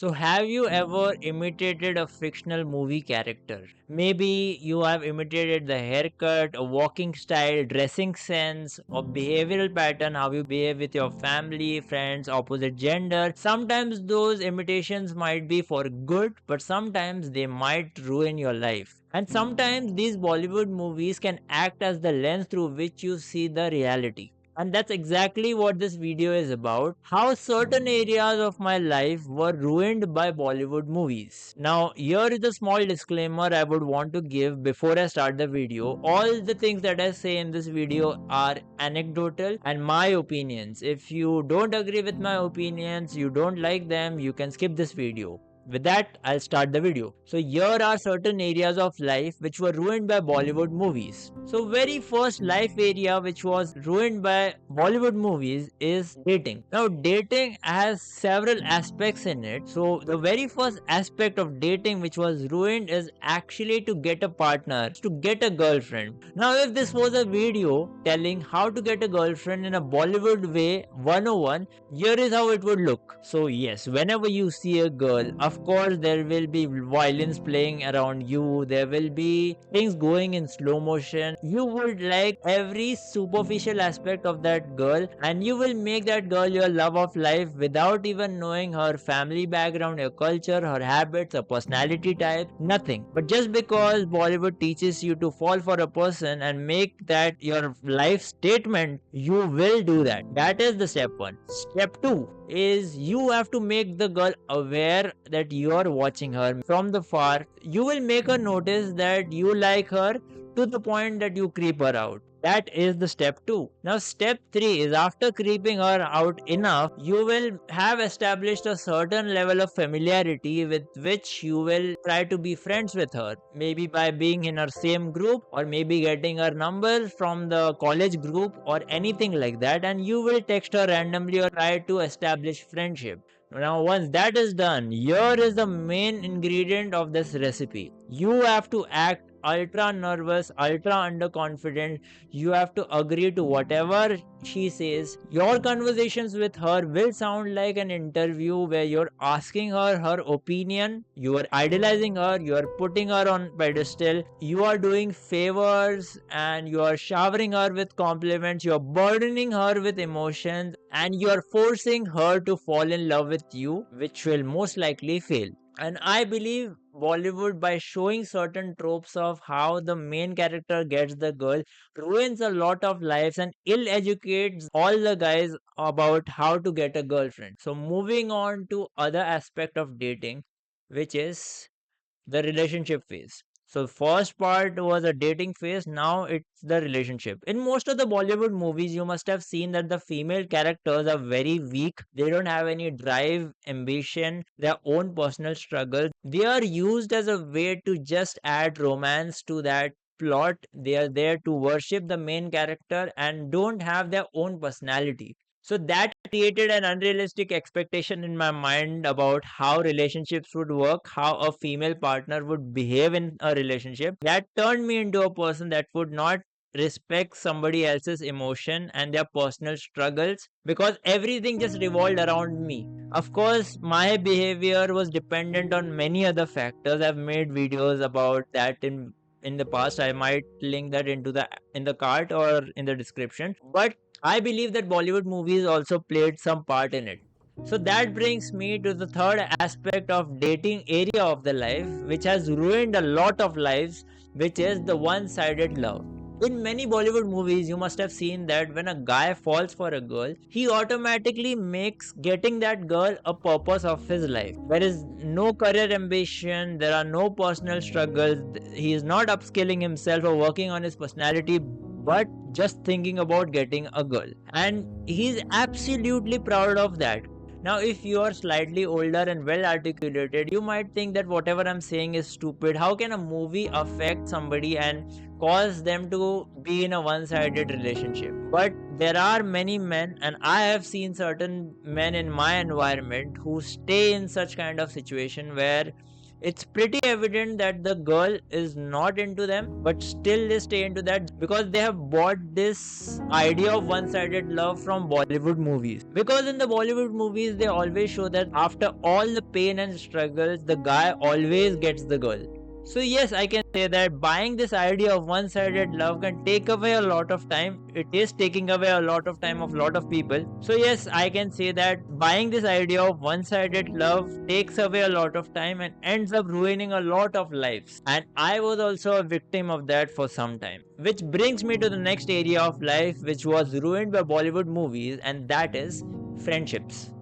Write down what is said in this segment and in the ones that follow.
So, have you ever imitated a fictional movie character? Maybe you have imitated the haircut, a walking style, dressing sense, or behavioral pattern, how you behave with your family, friends, opposite gender. Sometimes those imitations might be for good, but sometimes they might ruin your life. And sometimes these Bollywood movies can act as the lens through which you see the reality. And that's exactly what this video is about. How certain areas of my life were ruined by Bollywood movies. Now, here is a small disclaimer I would want to give before I start the video. All the things that I say in this video are anecdotal and my opinions. If you don't agree with my opinions, you don't like them, you can skip this video. With that, I'll start the video. So here are certain areas of life which were ruined by Bollywood movies. So very first life area which was ruined by Bollywood movies is dating. Now dating has several aspects in it. So the very first aspect of dating which was ruined is actually to get a partner, to get a girlfriend. Now if this was a video telling how to get a girlfriend in a Bollywood way 101, here is how it would look. So yes, whenever you see a girl, of course there will be violins playing around you, there will be things going in slow motion. You would like every superficial aspect of that girl, and you will make that girl your love of life without even knowing her family background, her culture, her habits, her personality type, nothing. But just because Bollywood teaches you to fall for a person and make that your life statement, you will do that. That is the step one. Step two is you have to make the girl aware that you are watching her from the far. You will make her notice that you like her to the point that you creep her out. That is the step 2. Now step 3 is after creeping her out enough, you will have established a certain level of familiarity with which you will try to be friends with her. Maybe by being in her same group, or maybe getting her number from the college group or anything like that, and you will text her randomly or try to establish friendship. Now once that is done, here is the main ingredient of this recipe. You have to act ultra nervous, ultra underconfident. You have to agree to whatever she says. Your conversations with her will sound like an interview where you're asking her her opinion, you are idolizing her, you are putting her on pedestal, you are doing favors, and you are showering her with compliments, you're burdening her with emotions, and you are forcing her to fall in love with you, which will most likely fail. And I believe Bollywood, by showing certain tropes of how the main character gets the girl, ruins a lot of lives and ill educates all the guys about how to get a girlfriend. So moving on to other aspect of dating, which is the relationship phase. So first part was a dating phase, now it's the relationship. In most of the Bollywood movies, you must have seen that the female characters are very weak. They don't have any drive, ambition, their own personal struggles. They are used as a way to just add romance to that plot. They are there to worship the main character and don't have their own personality. So that created an unrealistic expectation in my mind about how relationships would work, how a female partner would behave in a relationship. That turned me into a person that would not respect somebody else's emotion and their personal struggles because everything just revolved around me. Of course, my behavior was dependent on many other factors. I've made videos about that in the past. I might link that into the in the cart or in the description. But I believe that Bollywood movies also played some part in it. So that brings me to the third aspect of dating area of the life, which has ruined a lot of lives, which is the one-sided love. In many Bollywood movies, you must have seen that when a guy falls for a girl, he automatically makes getting that girl a purpose of his life. There is no career ambition, there are no personal struggles, he is not upskilling himself or working on his personality, but just thinking about getting a girl. And he's absolutely proud of that. Now, if you are slightly older and well articulated, you might think that whatever I'm saying is stupid. How can a movie affect somebody and cause them to be in a one-sided relationship? But there are many men, and I have seen certain men in my environment who stay in such kind of situation where it's pretty evident that the girl is not into them, but still they stay into that because they have bought this idea of one-sided love from Bollywood movies. Because in the Bollywood movies, they always show that after all the pain and struggles, the guy always gets the girl. So yes, I can say that buying this idea of one-sided love can take away a lot of time. It is taking away a lot of time of a lot of people. So yes, I can say that buying this idea of one-sided love takes away a lot of time and ends up ruining a lot of lives. And I was also a victim of that for some time. Which brings me to the next area of life which was ruined by Bollywood movies, and that is friendships.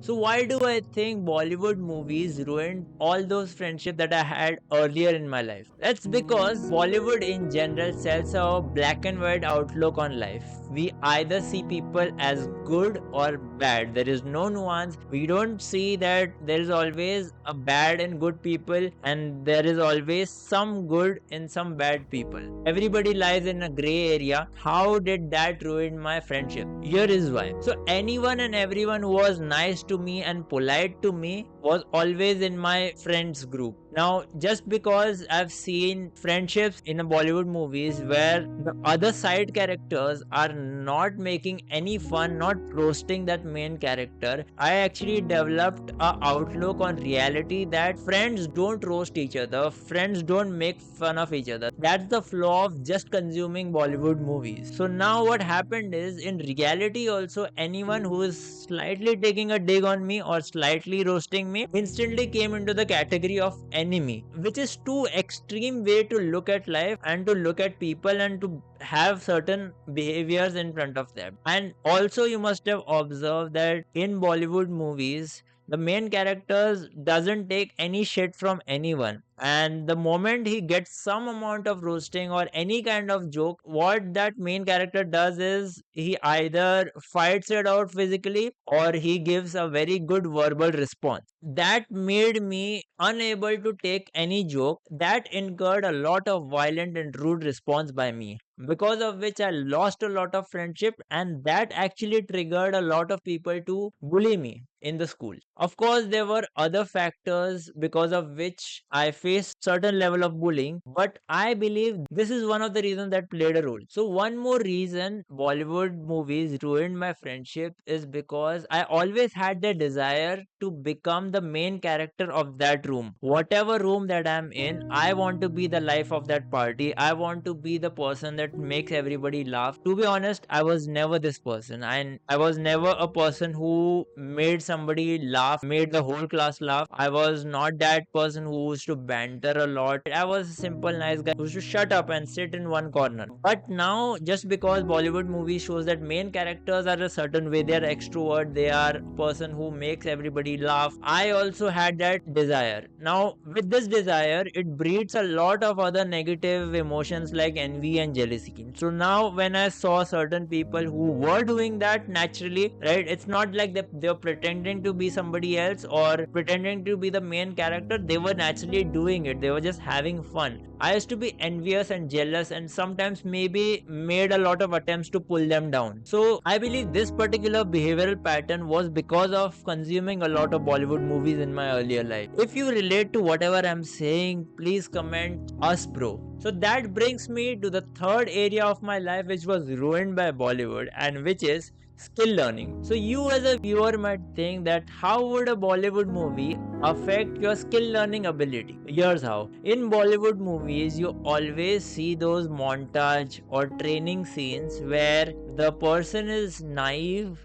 So why do I think Bollywood movies ruined all those friendships that I had earlier in my life? That's because Bollywood in general sells a black and white outlook on life. We either see people as good or bad. There is no nuance. We don't see that there is always a bad and good people, and there is always some good in some bad people. Everybody lies in a gray area. How did that ruin my friendship? Here is why. So anyone and everyone who was nice to me and polite to me was always in my friends group. Now, just because I've seen friendships in a Bollywood movies where the other side characters are not making any fun, not roasting that main character, I actually developed a outlook on reality that friends don't roast each other, friends don't make fun of each other. That's the flaw of just consuming Bollywood movies. So now what happened is, in reality also, anyone who is slightly taking a dig on me or slightly roasting me instantly came into the category of enemy, which is too extreme way to look at life and to look at people and to have certain behaviors in front of them. And also you must have observed that in Bollywood movies, the main characters doesn't take any shit from anyone, and the moment he gets some amount of roasting or any kind of joke, what that main character does is he either fights it out physically or he gives a very good verbal response. That made me unable to take any joke. That incurred a lot of violent and rude response by me, because of which I lost a lot of friendship, and that actually triggered a lot of people to bully me in the school. Of course, there were other factors because of which I faced certain level of bullying, but I believe this is one of the reasons that played a role. So one more reason Bollywood movies ruined my friendship is because I always had the desire to become the main character of that room. Whatever room that I'm in, I want to be the life of that party. I want to be the person that makes everybody laugh. To be honest, I was never this person. I was never a person who made somebody laugh, made the whole class laugh. I was not that person who used to banter a lot. I was a simple nice guy who used to shut up and sit in one corner. But now, just because Bollywood movie shows that main characters are a certain way, they are extrovert, they are a person who makes everybody laugh, I also had that desire. Now, with this desire, it breeds a lot of other negative emotions like envy and jealousy. So now when I saw certain people who were doing that naturally, right, it's not like they're pretending to be somebody else or pretending to be the main character. They were naturally doing it. They were just having fun. I used to be envious and jealous, and sometimes maybe made a lot of attempts to pull them down. So I believe this particular behavioral pattern was because of consuming a lot of Bollywood movies in my earlier life. If you relate to whatever I'm saying, please comment us, bro. So that brings me to the third area of my life which was ruined by Bollywood, and which is skill learning. So you as a viewer might think that how would a Bollywood movie affect your skill learning ability? Here's how. In Bollywood movies, you always see those montage or training scenes where the person is naive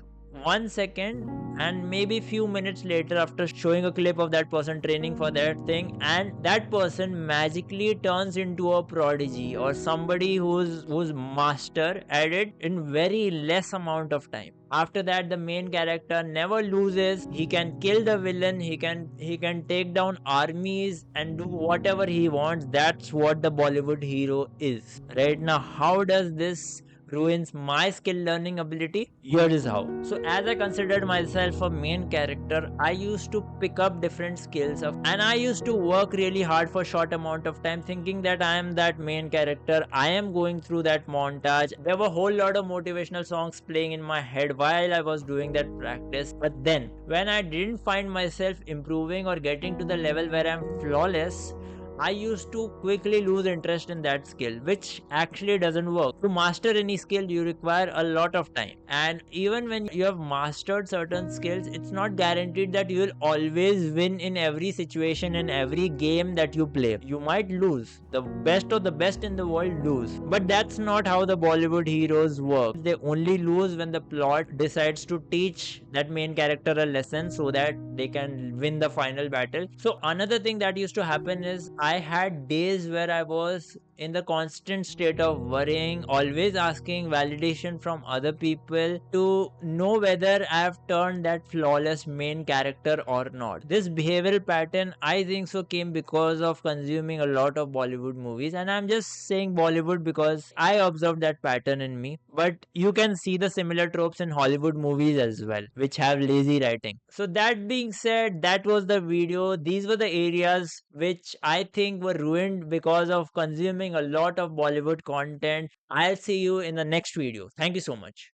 1 second, and maybe few minutes later, after showing a clip of that person training for that thing, and that person magically turns into a prodigy or somebody who's master at it in very less amount of time. After that, the main character never loses. He can kill the villain, he can take down armies and do whatever he wants. That's what the Bollywood hero is. Right now, how does this ruins my skill learning ability? Here is how. So as I considered myself a main character, I used to pick up different skills and I used to work really hard for short amount of time thinking that I am that main character. I am going through that montage. There were a whole lot of motivational songs playing in my head while I was doing that practice. But then when I didn't find myself improving or getting to the level where I'm flawless, I used to quickly lose interest in that skill, which actually doesn't work. To master any skill, you require a lot of time. And even when you have mastered certain skills, it's not guaranteed that you will always win in every situation, in every game that you play. You might lose. The best of the best in the world lose. But that's not how the Bollywood heroes work. They only lose when the plot decides to teach that main character a lesson so that they can win the final battle. So another thing that used to happen is I had days where I was in the constant state of worrying, always asking validation from other people to know whether I have turned that flawless main character or not. This behavioral pattern, I think so, came because of consuming a lot of Bollywood movies, and I'm just saying Bollywood because I observed that pattern in me. But you can see the similar tropes in Hollywood movies as well, which have lazy writing. So that being said, that was the video. These were the areas which I think were ruined because of consuming a lot of Bollywood content. I'll see you in the next video. Thank you so much.